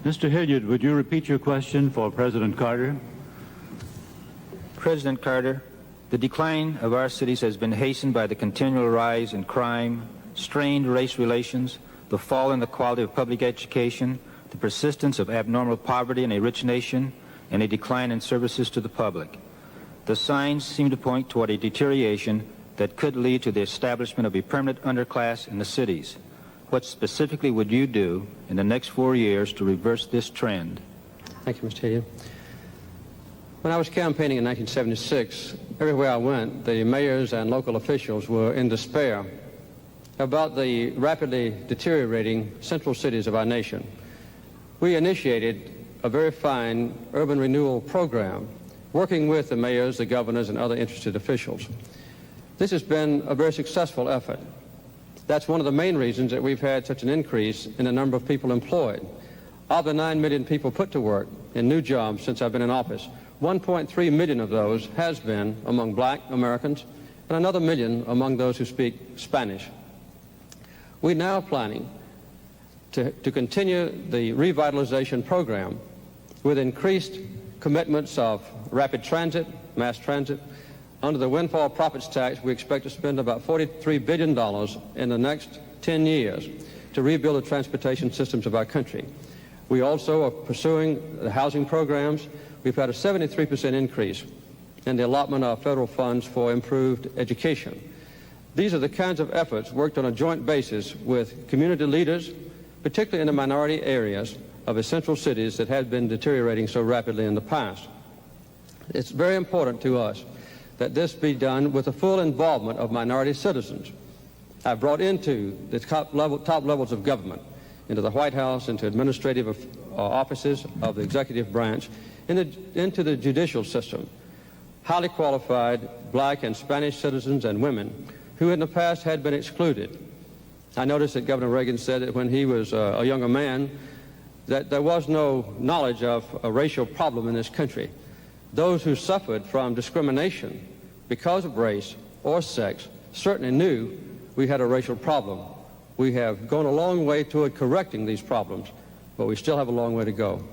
Mr. Hilliard, would you repeat your question for President Carter? President Carter, the decline of our cities has been hastened by the continual rise in crime, strained race relations, the fall in the quality of public education, the persistence of abnormal poverty in a rich nation, and a decline in services to the public. The signs seem to point toward a deterioration that could lead to the establishment of a permanent underclass in the cities. What specifically would you do in the next 4 years to reverse this trend? Thank you, Mr. Hilliard. When I was campaigning in 1976, everywhere I went, the mayors and local officials were in despair about the rapidly deteriorating central cities of our nation. We initiated a very fine urban renewal program, working with the mayors, the governors, and other interested officials. This has been a very successful effort. That's one of the main reasons that we've had such an increase in the number of people employed. Of the 9 million people put to work in new jobs since I've been in office, 1.3 million of those has been among black Americans and another million among those who speak Spanish. We're now planning to continue the revitalization program with increased commitments of rapid transit, mass transit. Under the windfall profits tax, we expect to spend about $43 billion in the next 10 years to rebuild the transportation systems of our country. We also are pursuing the housing programs. We've had a 73% increase in the allotment of federal funds for improved education. These are the kinds of efforts worked on a joint basis with community leaders, particularly in the minority areas of the central cities that had been deteriorating so rapidly in the past. It's very important to us that this be done with the full involvement of minority citizens. I've brought into the top levels of government, into the White House, into administrative offices of the executive branch, into the judicial system, highly qualified black and Spanish citizens and women who in the past had been excluded. I noticed that Governor Reagan said that when he was a younger man that there was no knowledge of a racial problem in this country. Those who suffered from discrimination because of race or sex certainly knew we had a racial problem. We have gone a long way toward correcting these problems, but we still have a long way to go.